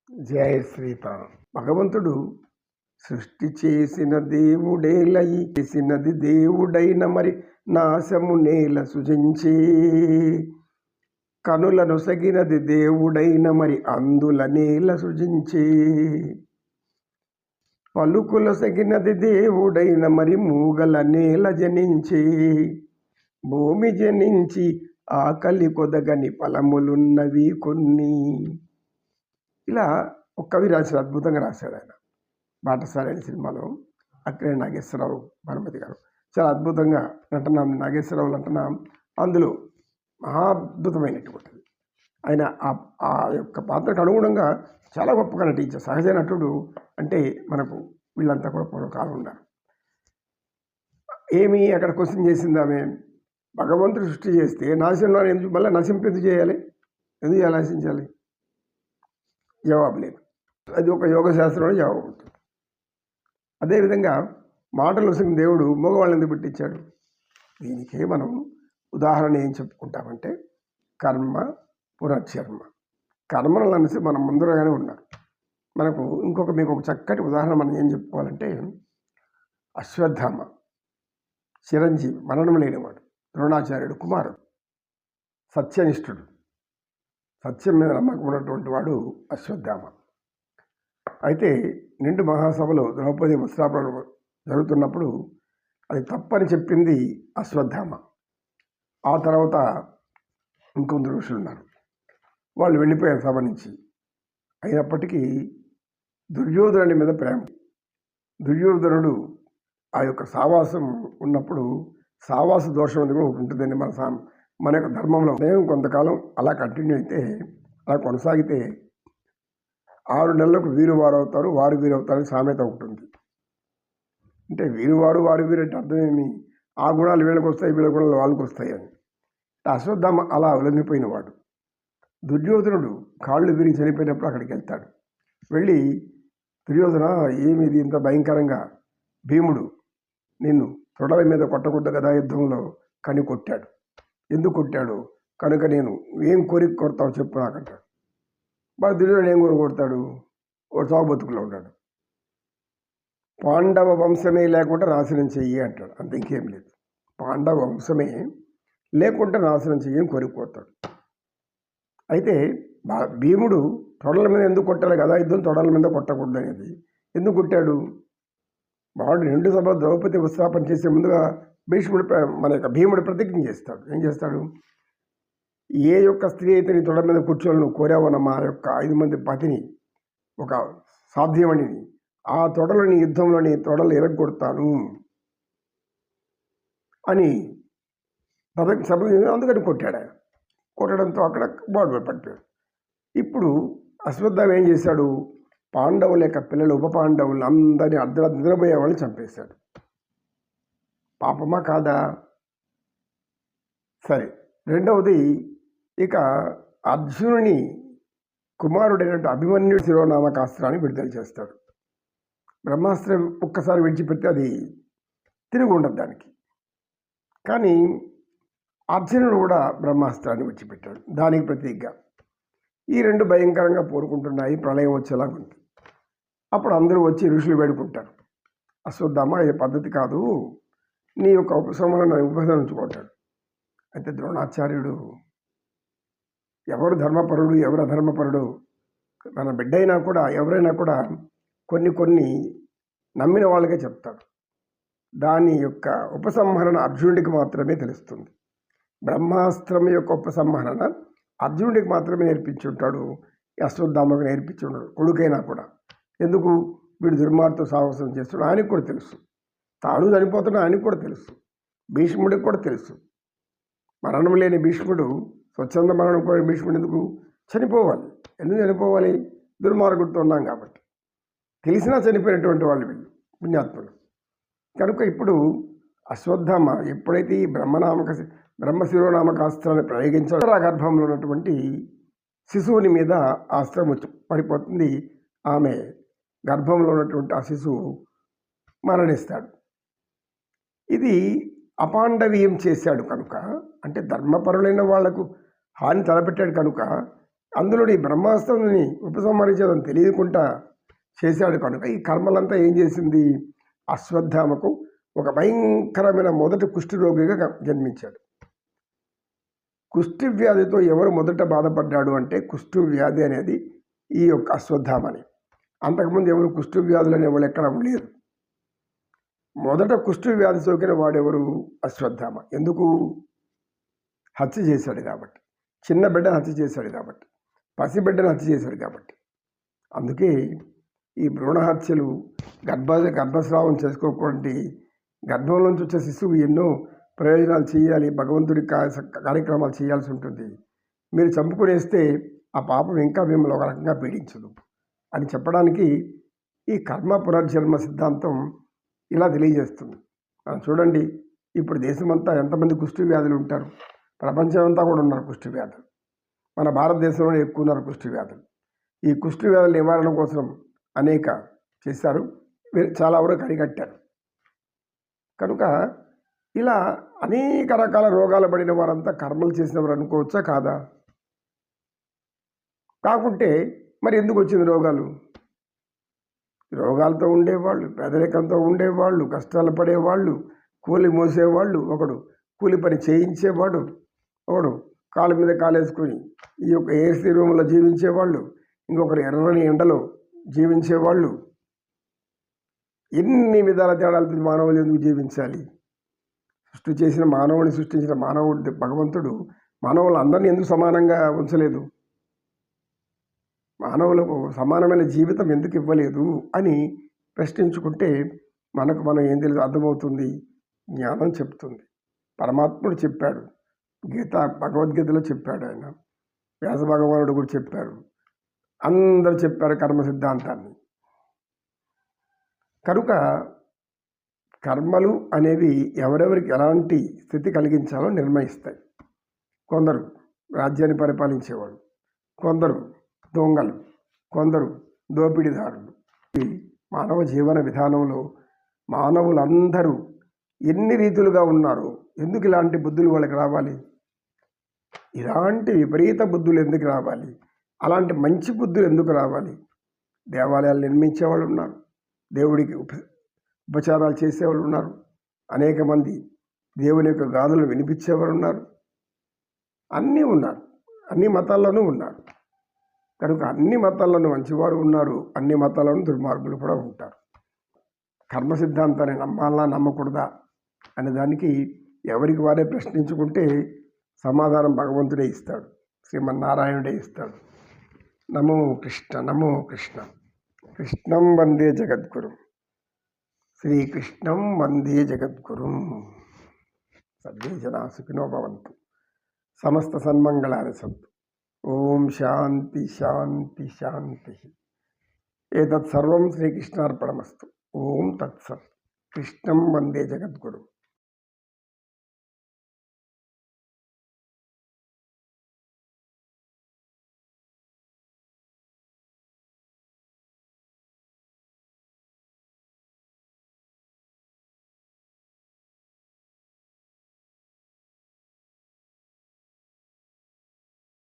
జయ శ్రీరామ్. భగవంతుడు సృష్టి చేసిన దేవుడేలయి చేసినది దేవుడైన మరి నాశము నేల సృజించి కనులను సగినది దేవుడైన మరి అందుల నేల సృజించి పలుకుల సగినది దేవుడైన మరి మూగల నేల జనించి భూమి జనించి ఆకలి కొదగని ఫలములున్నవి కొన్ని. ఇలా ఒక కవి రాశాడు, అద్భుతంగా రాశాడు ఆయన. బాటసారి అనే సినిమాలో అక్కడే నాగేశ్వరరావు పరమతి గారు చాలా అద్భుతంగా నటన, నాగేశ్వరరావు నటన అందులో మహాద్భుతమైనటువంటిది. ఆయన ఆ యొక్క పాత్రకు అనుగుణంగా చాలా గొప్పగా నటించారు. సహజ నటుడు అంటే మనకు వీళ్ళంతా కూడా పూర్వకాలం ఉన్నారు. ఏమి అక్కడ క్వశ్చన్ చేసింది ఆమె, భగవంతుడు సృష్టి చేస్తే నాశనం ఎందుకు, మళ్ళీ నశింపు చేయాలి, ఎందుకు నశించాలి? జవాబు లేదు. అది ఒక యోగ శాస్త్రంలో జవాబు ఉంటుంది. అదేవిధంగా మాటలు వసిన దేవుడు మగవాళ్ళని ఎందుకు పెట్టించాడు? దీనికే మనం ఉదాహరణ ఏం చెప్పుకుంటామంటే కర్మ పునర్జన్మ. కర్మలు అనేసి మనం ముందరగానే ఉన్నారు. మనకు మీకు ఒక చక్కటి ఉదాహరణ మనం ఏం చెప్పుకోవాలంటే అశ్వత్థామ చిరంజీవి, మరణం లేనివాడు, ద్రోణాచార్యుడు కుమారుడు, సత్యనిష్ఠుడు, సత్యం మీద నమ్మకం ఉన్నటువంటి వాడు అశ్వత్థామ. అయితే నిండు మహాసభలో ద్రౌపది వస్త్రాపరణ జరుగుతున్నప్పుడు అది తప్పని చెప్పింది అశ్వత్థామ. ఆ తర్వాత ఇంకొందరు ఋషులు ఉన్నారు, వాళ్ళు వెళ్ళిపోయారు సభ నుంచి. అయినప్పటికీ దుర్యోధనుడి మీద ప్రేమ. దుర్యోధనుడు ఆ యొక్క సావాసం ఉన్నప్పుడు సావాస దోషం అనేది కూడా ఉంటుందండి మన యొక్క ధర్మంలో. మేము కొంతకాలం అలా కంటిన్యూ అయితే, అలా కొనసాగితే 6 నెలలకు వీరు వారు అవుతారు, వారు వీరు అవుతారని సామెత ఉంటుంది. అంటే వీరువారు వారు వీరు అంటే అర్థమేమి? ఆ గుణాలు వీళ్ళకి వస్తాయి, వీళ్ళ గుణాలు వాళ్ళకి వస్తాయి అని. అశ్వత్థామ అలా ఉలగిపోయినవాడు. దుర్యోధనుడు కాళ్ళు విరిగి చనిపోయినప్పుడు అక్కడికి వెళ్తాడు. వెళ్ళి, దుర్యోధన ఏమిది ఇంత భయంకరంగా, భీముడు నిన్ను తొడల మీద కొట్టకూడదు కదా యుద్ధంలో, కని కొట్టాడు. ఎందుకు కొట్టాడు? కనుక నేను ఏం కోరిక కొడతావు చెప్పు నాకంటాడు. మరి దుర్యోధనుడు ఏం కోరిక కొడతాడు? ఒక చావుబతుకులో ఉన్నాడు. పాండవ వంశమే లేకుండా నాశనం చెయ్యి అంటాడు. అంత ఇంకేం లేదు. పాండవ వంశమే లేకుండా నాశనం చెయ్యని కోరిక కొడతాడు. అయితే భీముడు తొడల మీద ఎందుకు కొట్టాలి కదా, యుద్ధం తొడల మీద కొట్టకూడదు అనేది ఎందుకు కొట్టాడు? వాడు 2 సభ ద్రౌపది ఉత్సాపన చేసే ముందుగా మన యొక్క భీముడు ప్రతిజ్ఞ చేస్తాడు. ఏం చేస్తాడు? ఏ యొక్క స్త్రీ అయితే నీ తొడ మీద కూర్చోని నువ్వు కోరావన్న మా యొక్క 5 మంది పతిని, ఒక సాధ్యమణిని, ఆ తొడలని యుద్ధంలోని తొడలు ఎరగొడతాను అని సభ అందుకని కొట్టాడు. కొట్టడంతో అక్కడ బాడీ పడిపోయాడు. ఇప్పుడు అశ్వత్థామ ఏం చేశాడు? పాండవుల యొక్క పిల్లలు, ఉప పాండవులు అందరినీ అర్ధరాత్రి నిద్రపోయే వాళ్ళని చంపేశాడు. పాపమా కాదా? సరే, రెండవది, ఇక అర్జునుని కుమారుడైనటువంటి అభిమన్యుడి శిరోనామకాస్త్రాన్ని విడుదల చేస్తాడు. బ్రహ్మాస్త్రం ఒక్కసారి విడిచిపెడితే అది తిరిగి ఉండదు దానికి. కానీ అర్జునుడు కూడా బ్రహ్మాస్త్రాన్ని విడిచిపెట్టాడు, దానికి ప్రతీకగా. ఈ 2 భయంకరంగా పోరుకుంటున్నాయి, ప్రళయం వచ్చేలాగా ఉంది. అప్పుడు అందరూ వచ్చి ఋషులు వేడుకుంటారు, అశ్వత్థామ ఇది పద్ధతి కాదు, నీ యొక్క ఉపసంహరించుకుంటాడు. అయితే ద్రోణాచార్యుడు ఎవరు ధర్మపరుడు ఎవరు అధర్మపరుడు, మన బిడ్డ అయినా కూడా ఎవరైనా కూడా కొన్ని నమ్మిన వాళ్ళకే చెప్తాడు. దాని యొక్క ఉపసంహరణ అర్జునుడికి మాత్రమే తెలుస్తుంది. బ్రహ్మాస్త్రం యొక్క ఉపసంహరణ అర్జునుడికి మాత్రమే నేర్పించుంటాడు, అశ్వత్థామకు నేర్పించుంటాడు. కొడుకైనా కూడా ఎందుకు వీడు దుర్మార్గంతో సాహసం చేస్తాడు ఆయనకు కూడా తెలుసు. తాను చనిపోతాడు ఆయనకు కూడా తెలుసు. భీష్ముడికి కూడా తెలుసు. మరణం లేని భీష్ముడు, స్వచ్ఛంద మరణం కూడా భీష్ముడు ఎందుకు చనిపోవాలి? ఎందుకు చనిపోవాలి? దుర్మార్గుడితో ఉన్నాం కాబట్టి. తెలిసినా చనిపోయినటువంటి వాళ్ళు వీళ్ళు పుణ్యాత్ములు. కనుక ఇప్పుడు అశ్వత్థామ ఎప్పుడైతే ఈ బ్రహ్మశిరోనామకాస్త్రాన్ని ప్రయోగించాడో ఆ గర్భంలో ఉన్నటువంటి శిశువుని మీద అస్త్రం పడిపోతుంది. ఆమె గర్భంలో ఉన్నటువంటి ఆ శిశువు మరణిస్తాడు. ఇది అపాండవీయం చేశాడు కనుక, అంటే ధర్మపరులైన వాళ్లకు హాని తలపెట్టాడు కనుక అందులో ఈ బ్రహ్మాస్త్రాన్ని ఉపసంహరించడం తెలియకుండా చేశాడు కనుక ఈ కర్మలంతా ఏం చేసింది, అశ్వత్థామకు ఒక భయంకరమైన మొదటి కుష్ఠరోగిగా జన్మించాడు. కుష్ఠి వ్యాధితో ఎవరు మొదట బాధపడ్డాడు అంటే కుష్ఠు వ్యాధి అనేది ఈ యొక్క అశ్వత్థామని. అంతకుముందు ఎవరు కుష్ఠు వ్యాధులు అనేవాళ్ళు ఎక్కడ లేదు. మొదట కుష్ఠు వ్యాధి సోకిన వాడెవరు, అశ్వత్థామ. ఎందుకు, హత్య చేశాడు కాబట్టి, చిన్న బిడ్డను హత్య చేశాడు కాబట్టి, పసిబిడ్డను హత్య చేశాడు కాబట్టి. అందుకే ఈ భ్రూణ హత్యలు, గర్భస్రావం చేసుకోకుండా గర్భంలోంచి వచ్చే శిశువు ఎన్నో ప్రయోజనాలు చేయాలి, భగవంతుడి కార్యక్రమాలు చేయాల్సి ఉంటుంది. మీరు చంపుకునేస్తే ఆ పాపం ఇంకా మిమ్మల్ని ఒక రకంగా పీడించదు అని చెప్పడానికి ఈ కర్మ పునర్జన్మ సిద్ధాంతం ఇలా తెలియజేస్తుంది. మనం చూడండి, ఇప్పుడు దేశమంతా ఎంతమంది కుష్ఠి వ్యాధులు ఉంటారు, ప్రపంచం అంతా కూడా ఉన్నారు కుష్ఠి వ్యాధులు. మన భారతదేశంలోనే ఎక్కువ ఉన్నారు కుష్ఠి వ్యాధులు. ఈ కుష్ఠి వ్యాధుల నివారణ కోసం అనేక చేశారు, చాలా వరకు అరికట్టారు. కనుక ఇలా అనేక రకాల రోగాలు పడిన వారంతా కర్మలు చేసినవారు అనుకోవచ్చా కాదా? కాకుంటే మరి ఎందుకు వచ్చింది రోగాలు? రోగాలతో ఉండేవాళ్ళు, పేదరికంతో ఉండేవాళ్ళు, కష్టాలు పడేవాళ్ళు, కూలి మోసేవాళ్ళు, ఒకడు కూలి పని చేయించేవాడు, ఒకడు కాలు మీద కాలేసుకొని ఈ యొక్క ఏసీ రూమ్లో జీవించేవాళ్ళు, ఇంకొకరు ఎర్రని ఎండలో జీవించేవాళ్ళు. ఎన్ని విధాల తేడాలతో మానవులు ఎందుకు జీవించాలి? సృష్టించిన మానవుడు భగవంతుడు మానవులు అందరినీ ఎందుకు సమానంగా ఉంచలేదు? మానవులకు సమానమైన జీవితం ఎందుకు ఇవ్వలేదు అని ప్రశ్నించుకుంటే మనం ఏం తెలియదు అర్థమవుతుంది. జ్ఞానం చెప్తుంది. పరమాత్ముడు చెప్పాడు, భగవద్గీతలో చెప్పాడు, ఆయన వ్యాస భగవానుడు కూడా చెప్పారు, అందరూ చెప్పారు కర్మ సిద్ధాంతాన్ని. కనుక కర్మలు అనేవి ఎవరెవరికి ఎలాంటి స్థితి కలిగించాలో నిర్ణయిస్తాయి. కొందరు రాజ్యాన్ని పరిపాలించేవాళ్ళు, కొందరు దొంగలు, కొందరు దోపిడీదారులు. ఈ మానవ జీవన విధానంలో మానవులందరూ ఎన్ని రీతులుగా ఉన్నారో ఎందుకు ఇలాంటి బుద్ధులు వాళ్ళకి రావాలి? ఇలాంటి విపరీత బుద్ధులు ఎందుకు రావాలి? అలాంటి మంచి బుద్ధులు ఎందుకు రావాలి? దేవాలయాలు నిర్మించేవాళ్ళు ఉన్నారు, దేవుడికి ఉపచారాలు చేసేవాళ్ళు ఉన్నారు, అనేక మంది దేవుని యొక్క గాథలు వినిపించేవారు ఉన్నారు, అన్నీ ఉన్నారు, అన్ని మతాల్లోనూ ఉన్నారు. కనుక అన్ని మతాల్లోనూ మంచివారు ఉన్నారు, అన్ని మతాల్లోనూ దుర్మార్గులు కూడా ఉంటారు. కర్మ సిద్ధాంతాన్ని నమ్మాలా నమ్మకూడదా అనే దానికి ఎవరికి వారే ప్రశ్నించుకుంటే సమాధానం భగవంతుడే ఇస్తాడు, శ్రీమన్నారాయణుడే ఇస్తాడు. నమో కృష్ణ, నమో కృష్ణ. కృష్ణం వందే జగద్గురు, శ్రీకృష్ణం వందే జగద్గురుం. సర్వే జనా సుఖినో భవంతు, సమస్త సన్మంగళాని సంతు. ఓం శాంతి శాంతి శాంతి. ఏతత్ సర్వం శ్రీకృష్ణార్పణమస్తు. ఓం తత్సత్. కృష్ణం వందే జగద్గురు.